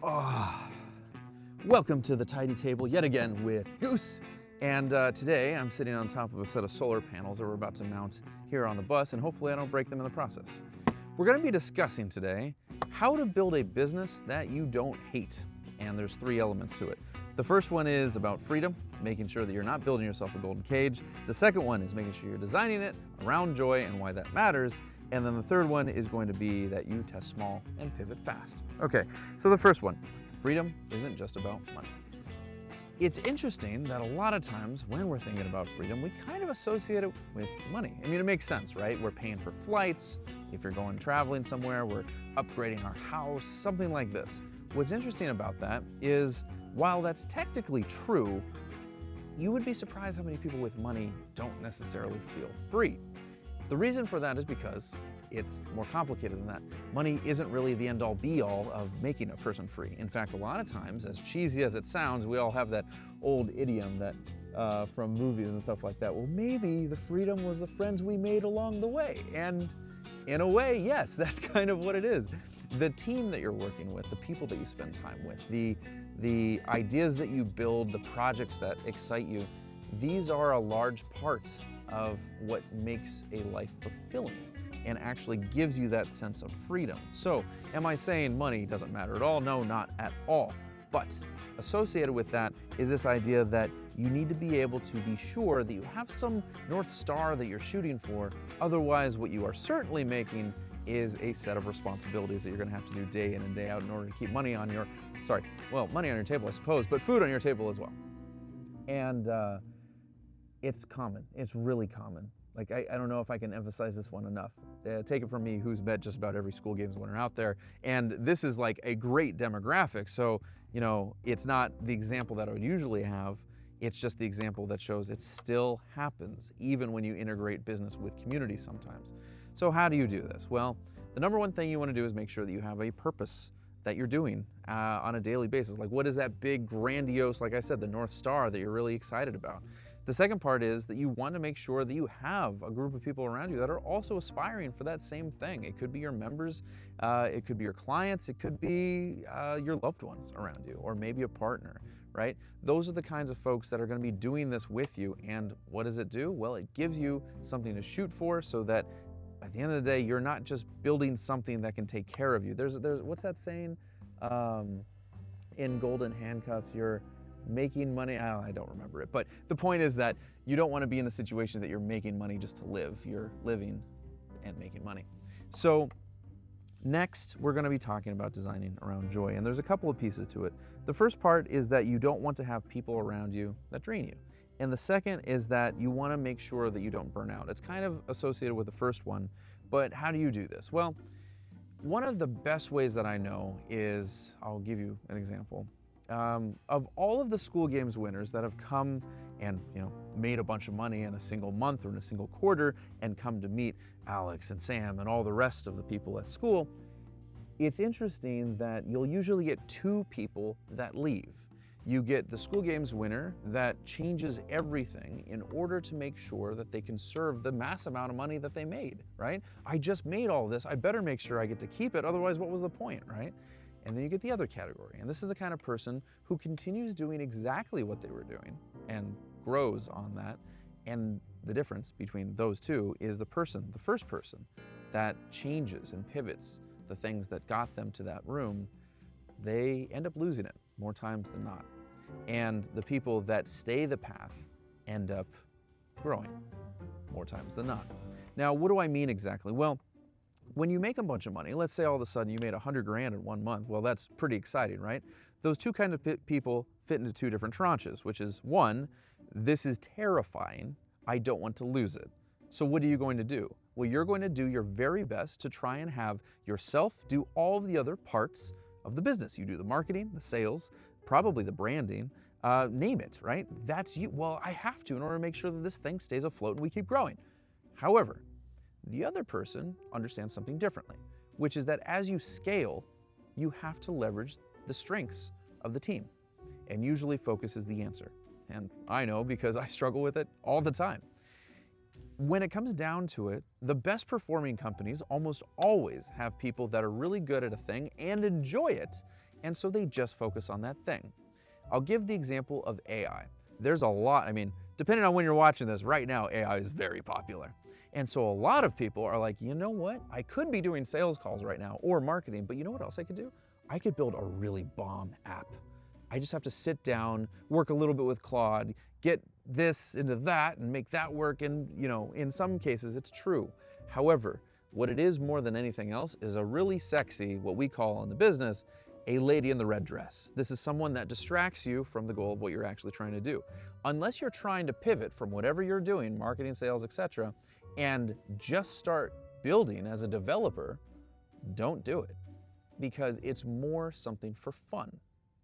Oh, welcome to the Tidy Table yet again with Goose. And today I'm sitting on top of a set of solar panels that we're about to mount here on the bus, and hopefully I don't break them in the process. We're going to be discussing today how to build a business that you don't hate. And there's three elements to it. The first one is about freedom, making sure that you're not building yourself a golden cage. The second one is making sure you're designing it around joy and why that matters. And then the third one is going to be that you test small and pivot fast. Okay, so the first one, freedom isn't just about money. It's interesting that a lot of times when we're thinking about freedom, we kind of associate it with money. I mean, it makes sense, right? We're paying for flights. If you're going traveling somewhere, we're upgrading our house, something like this. What's interesting about that is, while that's technically true, you would be surprised how many people with money don't necessarily feel free. The reason for that is because it's more complicated than that. Money isn't really the end-all be-all of making a person free. In fact, a lot of times, as cheesy as it sounds, we all have that old idiom that from movies and stuff like that. Well, maybe the freedom was the friends we made along the way. And in a way, yes, that's kind of what it is. The team that you're working with, the people that you spend time with, the ideas that you build, the projects that excite you, these are a large part of what makes a life fulfilling and actually gives you that sense of freedom. So, am I saying money doesn't matter at all? No, not at all. But associated with that is this idea that you need to be able to be sure that you have some North Star that you're shooting for. Otherwise, what you are certainly making is a set of responsibilities that you're going to have to do day in and day out in order to keep money on your, money on your table, I suppose, but food on your table as well. And it's common. It's really common. Like, I don't know if I can emphasize this one enough. Take it from me, who's met just about every Skool Games winner out there. And this is like a great demographic. So, you know, it's not the example that I would usually have. It's just the example that shows it still happens, even when you integrate business with community sometimes. So how do you do this? Well, the number one thing you want to do is make sure that you have a purpose that you're doing on a daily basis. Like, what is that big, grandiose, like I said, the North Star that you're really excited about? The second part is that you want to make sure that you have a group of people around you that are also aspiring for that same thing. It could be your members, it could be your clients, it could be your loved ones around you, or maybe a partner, right? Those are the kinds of folks that are going to be doing this with you. And what does it do? Well, it gives you something to shoot for so that at the end of the day, you're not just building something that can take care of you. There's what's that saying? In Golden Handcuffs, you're making money. I don't remember it, but the point is that you don't want to be in the situation that you're making money just to live. You're living and making money. So next, we're going to be talking about designing around joy, and there's a couple of pieces to it. The first part is that you don't want to have people around you that drain you. And the second is that you want to make sure that you don't burn out. It's kind of associated with the first one, but how do you do this? Well, one of the best ways that I know is, I'll give you an example. Of all of the Skool Games winners that have come and made a bunch of money in a single month or in a single quarter and come to meet Alex and Sam and all the rest of the people at Skool, it's interesting that you'll usually get two people that leave. You get the Skool Games winner that changes everything in order to make sure that they can serve the mass amount of money that they made, right? I just made all this, I better make sure I get to keep it, otherwise what was the point, right? And then you get the other category, and this is the kind of person who continues doing exactly what they were doing and grows on that. And the difference between those two is the first person that changes and pivots the things that got them to that room. They end up losing it more times than not. And the people that stay the path end up growing more times than not. Now, what do I mean exactly? Well, when you make a bunch of money, let's say all of a sudden you made 100 grand in 1 month, well, that's pretty exciting, right? Those two kinds of people fit into two different tranches, which is one, this is terrifying, I don't want to lose it. So what are you going to do? Well, you're going to do your very best to try and have yourself do all of the other parts of the business. You do the marketing, the sales, probably the branding, name it, right? That's you. Well, I have to in order to make sure that this thing stays afloat and we keep growing. However, the other person understands something differently, which is that as you scale, you have to leverage the strengths of the team. And usually focus is the answer. And I know because I struggle with it all the time. When it comes down to it, the best performing companies almost always have people that are really good at a thing and enjoy it, And so they just focus on that thing. I'll give the example of AI. There's a lot, I mean, depending on when you're watching this, right now AI is very popular. And so a lot of people are like, you know what? I could be doing sales calls right now or marketing, but you know what else I could do? I could build a really bomb app. I just have to sit down, work a little bit with Claude, get this into that and make that work. And you know, in some cases it's true. However, what it is more than anything else is a really sexy, what we call in the business, a lady in the red dress. This is someone that distracts you from the goal of what you're actually trying to do. Unless you're trying to pivot from whatever you're doing, marketing, sales, etc., and just start building as a developer, don't do it, because it's more something for fun,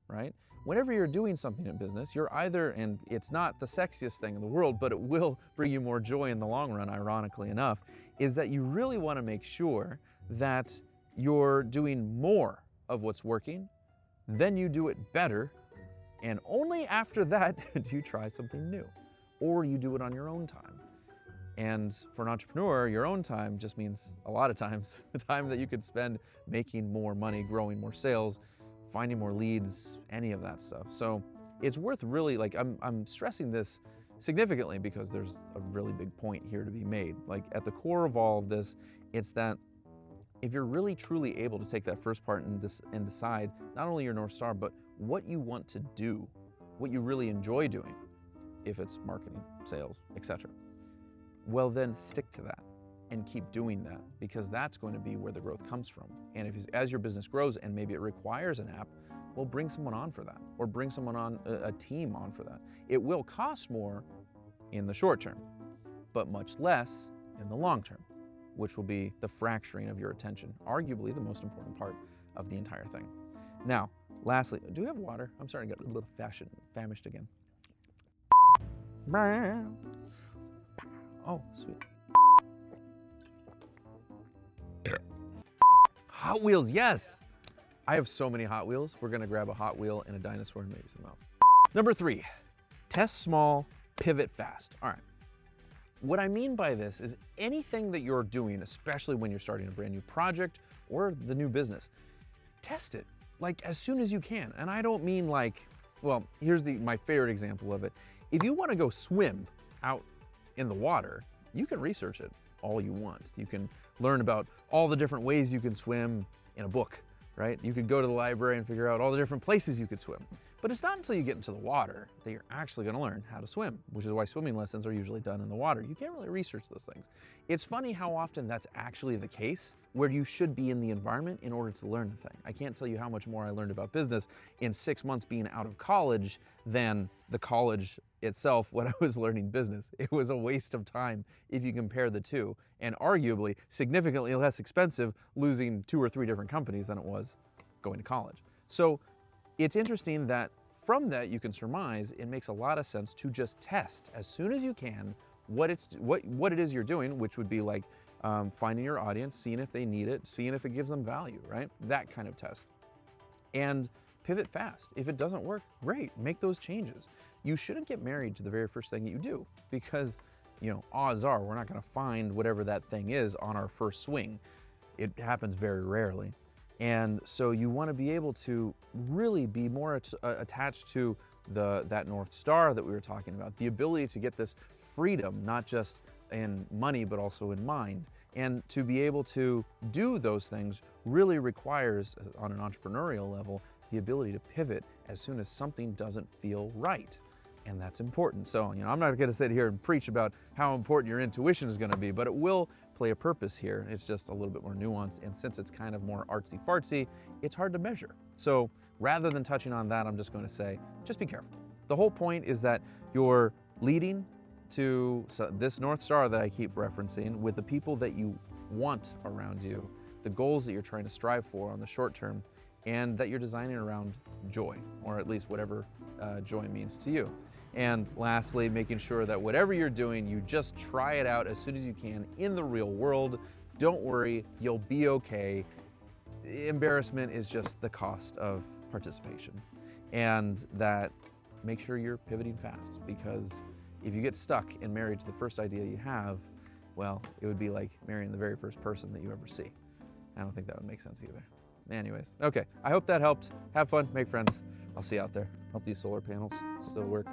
right? Whenever you're doing something in business, you're either, and it's not the sexiest thing in the world, but it will bring you more joy in the long run, ironically enough, is that you really want to make sure that you're doing more of what's working, then you do it better, and only after that do you try something new, or you do it on your own time. And for an entrepreneur, your own time just means a lot of times the time that you could spend making more money, growing more sales, finding more leads, any of that stuff. So it's worth really, like, I'm stressing this significantly because there's a really big point here to be made. Like, at the core of all of this, it's that if you're really truly able to take that first part and decide not only your North Star, but what you want to do, what you really enjoy doing, if it's marketing, sales, etc., well, then stick to that and keep doing that, because that's going to be where the growth comes from. And if, as your business grows and maybe it requires an app, well, bring someone on for that, or bring someone on, a team on for that. It will cost more in the short term, but much less in the long term, which will be the fracturing of your attention, arguably the most important part of the entire thing. Now, lastly, do we have water? I'm starting to get a little famished again. Oh, sweet. Hot Wheels, yes! I have so many Hot Wheels. We're gonna grab a Hot Wheel and a dinosaur and maybe something else. Number 3, test small, pivot fast. All right. What I mean by this is anything that you're doing, especially when you're starting a brand new project or the new business, test it like as soon as you can. And I don't mean like, well, here's my favorite example of it. If you want to go swim out in the water, you can research it all you want. You can learn about all the different ways you can swim in a book, right? You could go to the library and figure out all the different places you could swim. But it's not until you get into the water that you're actually going to learn how to swim, which is why swimming lessons are usually done in the water. You can't really research those things. It's funny how often that's actually the case, where you should be in the environment in order to learn the thing. I can't tell you how much more I learned about business in 6 months being out of college than the college itself when I was learning business. It was a waste of time if you compare the two, and arguably significantly less expensive losing 2 or 3 different companies than it was going to college. So it's interesting that from that you can surmise it makes a lot of sense to just test as soon as you can what it is you're doing, which would be like finding your audience, seeing if they need it, seeing if it gives them value, right? That kind of test. And pivot fast. If it doesn't work, great, make those changes. You shouldn't get married to the very first thing you do, because, you know, odds are we're not going to find whatever that thing is on our first swing. It happens very rarely. And so you want to be able to really be more attached to that North Star that we were talking about, the ability to get this freedom, not just in money, but also in mind. And to be able to do those things really requires, on an entrepreneurial level, the ability to pivot as soon as something doesn't feel right. And that's important. So, you know, I'm not going to sit here and preach about how important your intuition is going to be, but it will play a purpose here. It's just a little bit more nuanced. And since it's kind of more artsy-fartsy, it's hard to measure. So rather than touching on that, I'm just going to say, just be careful. The whole point is that you're leading to this North Star that I keep referencing with the people that you want around you, the goals that you're trying to strive for on the short term, and that you're designing around joy, or at least whatever joy means to you. And lastly, making sure that whatever you're doing, you just try it out as soon as you can in the real world. Don't worry, you'll be okay. Embarrassment is just the cost of participation. And that, make sure you're pivoting fast, because if you get stuck and married to the first idea you have, well, it would be like marrying the very first person that you ever see. I don't think that would make sense either. anyways, okay. I hope that helped. Have fun, make friends. I'll see you out there. Hope these solar panels still work.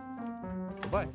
Bye-bye.